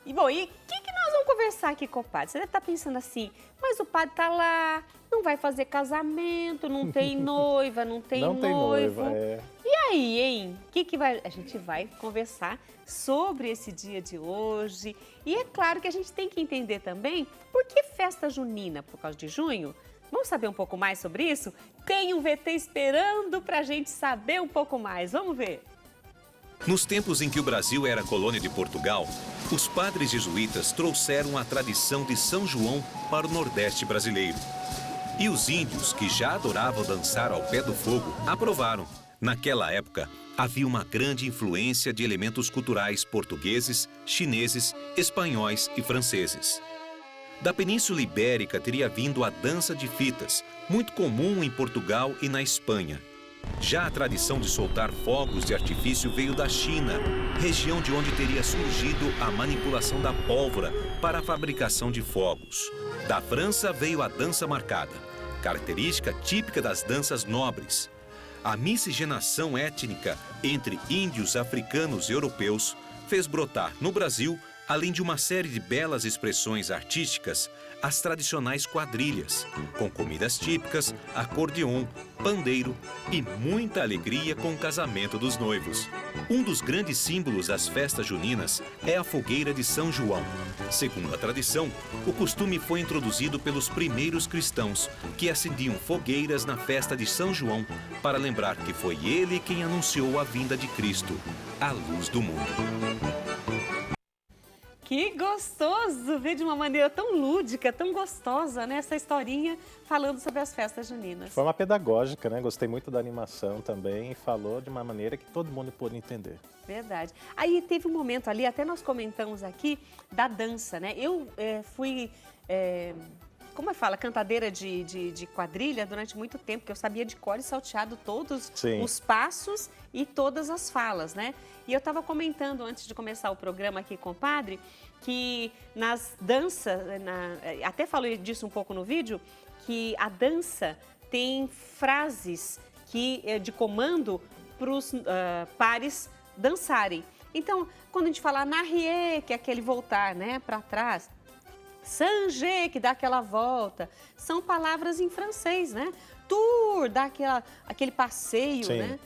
E o que nós vamos conversar aqui com o padre? Você deve estar pensando assim, mas o padre está lá, não vai fazer casamento, não tem noiva, não tem Não tem noivo. noiva, é. E aí, hein? A gente vai conversar sobre esse dia de hoje. E é claro que a gente tem que entender também por que festa junina, por causa de junho. Vamos saber um pouco mais sobre isso? Tem um VT esperando para a gente saber um pouco mais. Vamos ver. Nos tempos em que o Brasil era colônia de Portugal, os padres jesuítas trouxeram a tradição de São João para o Nordeste brasileiro. E os índios, que já adoravam dançar ao pé do fogo, aprovaram. Naquela época, havia uma grande influência de elementos culturais portugueses, chineses, espanhóis e franceses. Da Península Ibérica teria vindo a dança de fitas, muito comum em Portugal e na Espanha. Já a tradição de soltar fogos de artifício veio da China, região de onde teria surgido a manipulação da pólvora para a fabricação de fogos. Da França veio a dança marcada, característica típica das danças nobres. A miscigenação étnica entre índios, africanos e europeus fez brotar no Brasil, além de uma série de belas expressões artísticas, as tradicionais quadrilhas, com comidas típicas, acordeon, pandeiro e muita alegria com o casamento dos noivos. Um dos grandes símbolos das festas juninas é a fogueira de São João. Segundo a tradição, o costume foi introduzido pelos primeiros cristãos, que acendiam fogueiras na festa de São João para lembrar que foi ele quem anunciou a vinda de Cristo, a luz do mundo. Que gostoso ver de uma maneira tão lúdica, tão gostosa, né? Essa historinha falando sobre as festas juninas. De forma pedagógica, né? Gostei muito da animação também e falou de uma maneira que todo mundo pôde entender. Verdade. Aí teve um momento ali, até nós comentamos aqui, da dança, né? Eu fui, como fala, cantadeira de quadrilha durante muito tempo, porque eu sabia de cor e salteado todos Sim. os passos e todas as falas, né? E eu estava comentando antes de começar o programa aqui com o padre, que nas danças, até falei disso um pouco no vídeo, que a dança tem frases de comando para os pares dançarem. Então, quando a gente fala narrier, que é aquele voltar, né, para trás, sanger, que dá aquela volta, são palavras em francês, né? Tour, dá aquele passeio, Sim. né?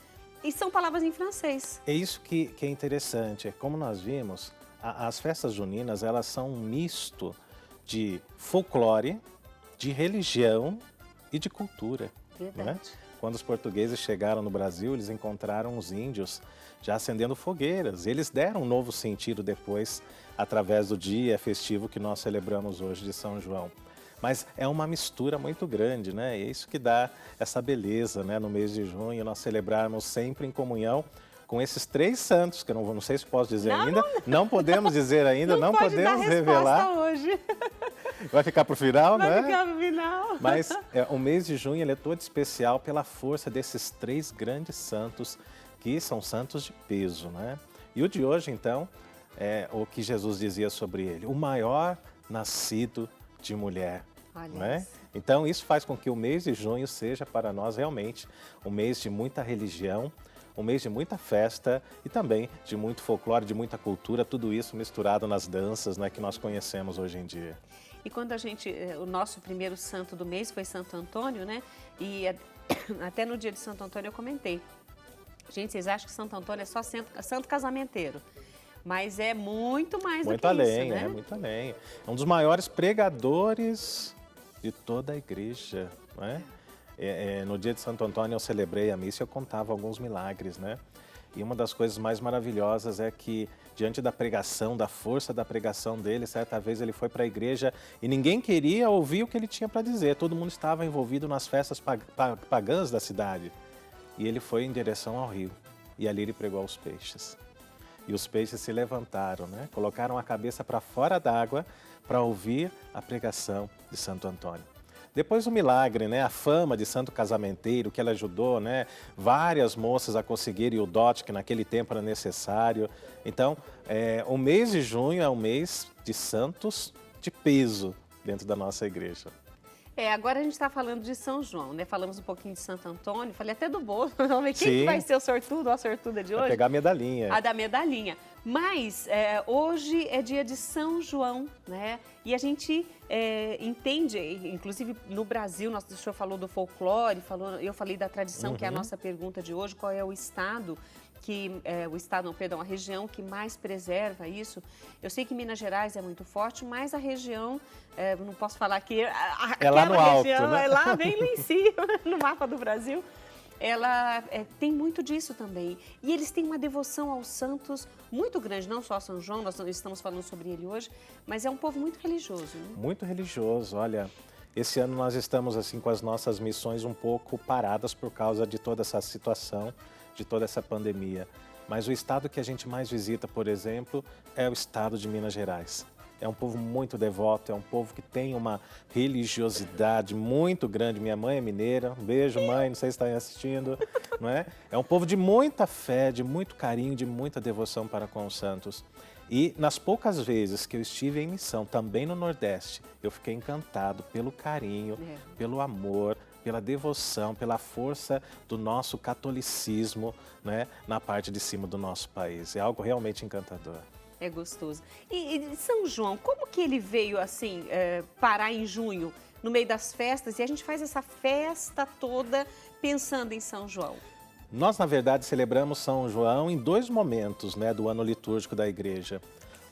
E são palavras em francês. É isso que é interessante. Como nós vimos, as festas juninas, elas são um misto de folclore, de religião e de cultura. Verdade. Né? Quando os portugueses chegaram no Brasil, eles encontraram os índios já acendendo fogueiras. Eles deram um novo sentido depois, através do dia festivo que nós celebramos hoje de São João. Mas é uma mistura muito grande, né? E é isso que dá essa beleza, né? No mês de junho, nós celebrarmos sempre em comunhão com esses três santos, que eu não sei se posso dizer ainda. Não podemos dizer ainda, não podemos revelar. Hoje. Vai ficar para o final, né? Vai ficar para o final. Mas o mês de junho ele é todo especial pela força desses três grandes santos, que são santos de peso, né? E o de hoje, então, é o que Jesus dizia sobre ele, o maior nascido de mulher. Né? Então isso faz com que o mês de junho seja para nós realmente um mês de muita religião, um mês de muita festa e também de muito folclore, de muita cultura, tudo isso misturado nas danças, né, que nós conhecemos hoje em dia. E quando o nosso primeiro santo do mês foi Santo Antônio, né? E até no dia de Santo Antônio eu comentei. Gente, vocês acham que Santo Antônio é só santo casamenteiro? Mas é muito mais do que além, isso, né? Muito além. É um dos maiores pregadores de toda a igreja, né? No dia de Santo Antônio eu celebrei a missa e eu contava alguns milagres, né? E uma das coisas mais maravilhosas é que, diante da pregação, da força da pregação dele, certa vez ele foi para a igreja e ninguém queria ouvir o que ele tinha para dizer. Todo mundo estava envolvido nas festas pagãs da cidade. E ele foi em direção ao rio e ali ele pregou aos peixes. E os peixes se levantaram, né? Colocaram a cabeça para fora d'água para ouvir a pregação de Santo Antônio. Depois o milagre, né? A fama de santo casamenteiro, que ele ajudou, né? Várias moças a conseguirem o dote que naquele tempo era necessário. Então, o mês de junho é um mês de santos de peso dentro da nossa igreja. Agora a gente está falando de São João, né? Falamos um pouquinho de Santo Antônio, falei até do bolo. Vamos ver quem que vai ser o sortudo ou a sortuda de hoje? Vai pegar a medalhinha. A da medalhinha. Mas hoje é dia de São João, né? E a gente entende, inclusive no Brasil, o senhor falou do folclore, eu falei da tradição, que é a nossa pergunta de hoje, qual é o estado a região que mais preserva isso. Eu sei que Minas Gerais é muito forte, mas a região, não posso falar que é lá no alto, região, né? é lá bem lá em cima, no mapa do Brasil. Ela tem muito disso também. E eles têm uma devoção aos santos muito grande, não só a São João, nós estamos falando sobre ele hoje, mas é um povo muito religioso. Né? Muito religioso, olha. Esse ano nós estamos assim com as nossas missões um pouco paradas por causa de toda essa situação, de toda essa pandemia. Mas o estado que a gente mais visita, por exemplo, é o estado de Minas Gerais. É um povo muito devoto, é um povo que tem uma religiosidade muito grande. Minha mãe é mineira, um beijo mãe, não sei se está aí assistindo, não é? É um povo de muita fé, de muito carinho, de muita devoção para com os santos. E nas poucas vezes que eu estive em missão, também no Nordeste, eu fiquei encantado pelo carinho, pelo amor, pela devoção, pela força do nosso catolicismo, né, na parte de cima do nosso país. É algo realmente encantador. É gostoso. E São João, como que ele veio assim, parar em junho, no meio das festas, e a gente faz essa festa toda pensando em São João? Nós, na verdade, celebramos São João em 2 momentos, né, do ano litúrgico da igreja.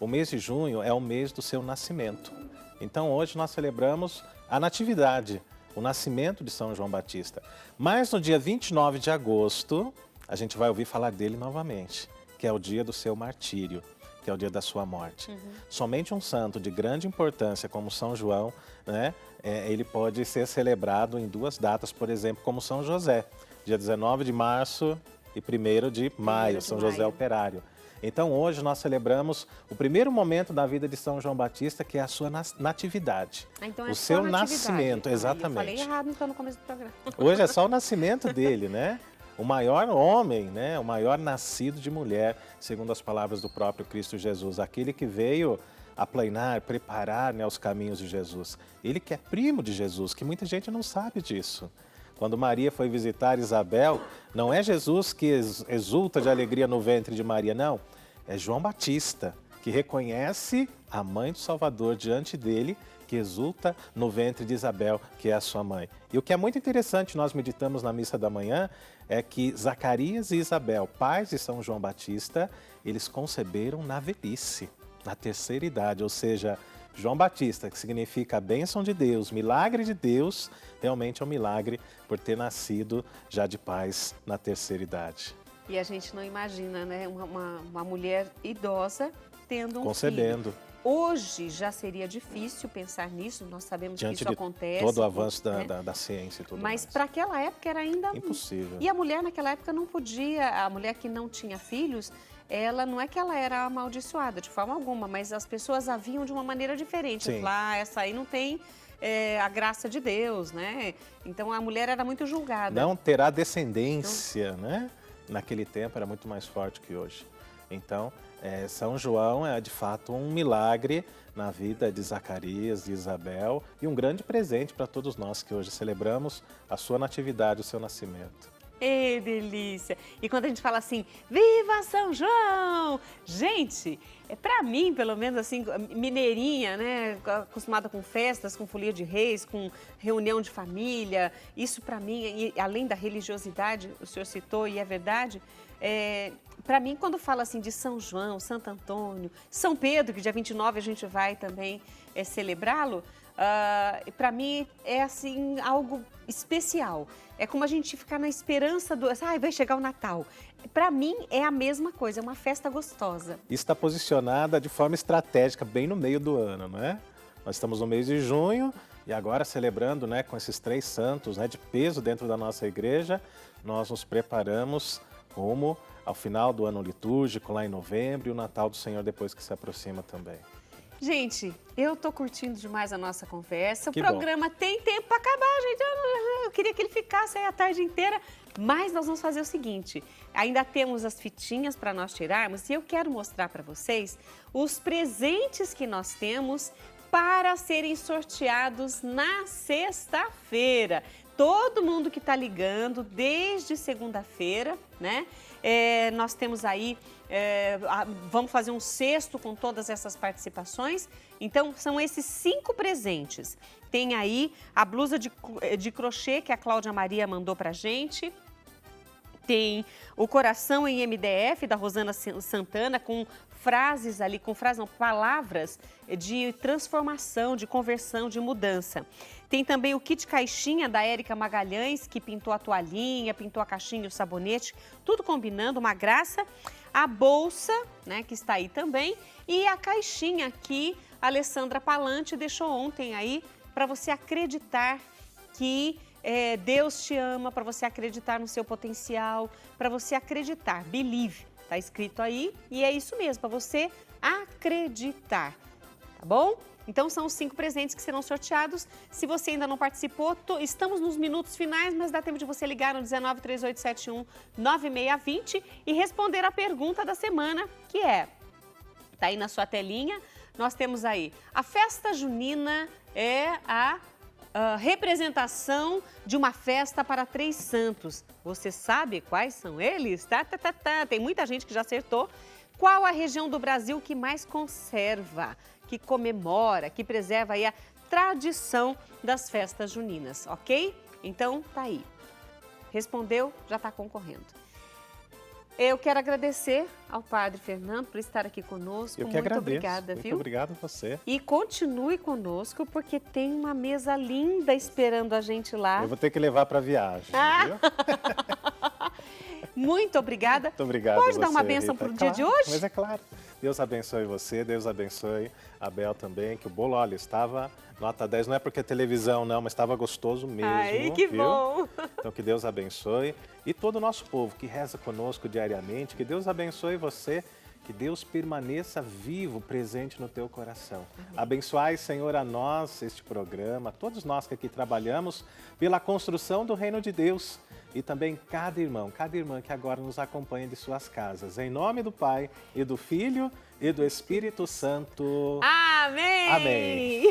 O mês de junho é o mês do seu nascimento. Então, hoje nós celebramos a Natividade, o nascimento de São João Batista. Mas no dia 29 de agosto, a gente vai ouvir falar dele novamente, que é o dia do seu martírio, que é o dia da sua morte. Somente um santo de grande importância como São João, né, ele pode ser celebrado em 2 datas, por exemplo, como São José, dia 19 de março e 1º de maio, São José Operário. Então hoje nós celebramos o primeiro momento da vida de São João Batista, que é a sua natividade. Então é o seu nascimento, exatamente. Eu falei errado então no começo do programa. Hoje é só o nascimento dele, né? O maior homem, né? O maior nascido de mulher, segundo as palavras do próprio Cristo Jesus. Aquele que veio aplanar, preparar, né, os caminhos de Jesus. Ele que é primo de Jesus, que muita gente não sabe disso. Quando Maria foi visitar Isabel, não é Jesus que exulta de alegria no ventre de Maria, não. É João Batista, que reconhece a mãe do Salvador diante dele, que exulta no ventre de Isabel, que é a sua mãe. E o que é muito interessante, nós meditamos na missa da manhã, é que Zacarias e Isabel, pais de São João Batista, eles conceberam na velhice, na terceira idade, ou seja, João Batista, que significa a bênção de Deus, milagre de Deus, realmente é um milagre por ter nascido já de pais na terceira idade. E a gente não imagina, né, uma mulher idosa tendo um concebendo. Filho. Hoje já seria difícil pensar nisso, nós sabemos diante que isso acontece. Todo o avanço né? da ciência e tudo mais. Mas para aquela época era ainda impossível. E a mulher naquela época não podia, a mulher que não tinha filhos, ela não é que ela era amaldiçoada de forma alguma, mas as pessoas a viam de uma maneira diferente. Falar, essa aí não tem a graça de Deus, né? Então a mulher era muito julgada. Não terá descendência, né? Naquele tempo era muito mais forte que hoje. Então, São João é de fato um milagre na vida de Zacarias, de Isabel e um grande presente para todos nós que hoje celebramos a sua natividade, o seu nascimento. Que delícia! E quando a gente fala assim, viva São João! Gente, para mim, pelo menos assim, mineirinha, né? Acostumada com festas, com folia de reis, com reunião de família, isso para mim, e além da religiosidade, o senhor citou e é verdade, para mim, quando fala assim de São João, Santo Antônio, São Pedro, que dia 29 a gente vai também celebrá-lo, para mim é assim algo especial. É como a gente ficar na esperança do... vai chegar o Natal. Para mim é a mesma coisa, é uma festa gostosa. Está posicionada de forma estratégica bem no meio do ano, não é? Nós estamos no mês de junho e agora celebrando, né, com esses 3 santos, né, de peso dentro da nossa igreja, nós nos preparamos rumo ao final do ano litúrgico, lá em novembro, e o Natal do Senhor depois que se aproxima também. Gente, eu tô curtindo demais a nossa conversa. Que o programa tem tempo para acabar, gente. Eu queria que ele ficasse aí a tarde inteira, mas nós vamos fazer o seguinte. Ainda temos as fitinhas para nós tirarmos e eu quero mostrar para vocês os presentes que nós temos para serem sorteados na sexta-feira. Todo mundo que está ligando desde segunda-feira, né? Nós temos aí, vamos fazer um cesto com todas essas participações. Então, são esses 5 presentes. Tem aí a blusa de crochê que a Cláudia Maria mandou pra gente. Tem o coração em MDF da Rosana Santana com frases ali, palavras de transformação, de conversão, de mudança. Tem também o kit caixinha da Érica Magalhães, que pintou a toalhinha, pintou a caixinha, o sabonete, tudo combinando, uma graça. A bolsa, né, que está aí também, e a caixinha que a Alessandra Palante deixou ontem aí para você acreditar que Deus te ama, para você acreditar no seu potencial, para você acreditar, believe, tá escrito aí, e é isso mesmo, para você acreditar, tá bom? Então são os 5 presentes que serão sorteados. Se você ainda não participou, estamos nos minutos finais, mas dá tempo de você ligar no 19 3871 9620 e responder a pergunta da semana, que tá aí na sua telinha, nós temos aí, a festa junina é a representação de uma festa para 3 santos. Você sabe quais são eles? Tem muita gente que já acertou. Qual a região do Brasil que mais conserva, que comemora, que preserva aí a tradição das festas juninas, ok? Então, tá aí. Respondeu, já está concorrendo. Eu quero agradecer ao Padre Fernando por estar aqui conosco. Eu que Muito agradeço. obrigada, viu? Muito obrigado a você. E continue conosco, porque tem uma mesa linda esperando a gente lá. Eu vou ter que levar para viagem, viu? Muito obrigada. Muito obrigado. Pode dar uma você, bênção Rita. para o dia de hoje? Mas é claro. Deus abençoe você, Deus abençoe a Bel também, que o bolo, olha, estava nota 10, não é porque é televisão não, mas estava gostoso mesmo. Ai, que viu? bom! Então que Deus abençoe. E todo o nosso povo que reza conosco diariamente, que Deus abençoe você, que Deus permaneça vivo, presente no teu coração. Amém. Abençoai, Senhor, a nós, este programa, todos nós que aqui trabalhamos pela construção do reino de Deus. E também cada irmão, cada irmã que agora nos acompanha de suas casas. Em nome do Pai, e do Filho, e do Espírito Santo. Amém! Amém!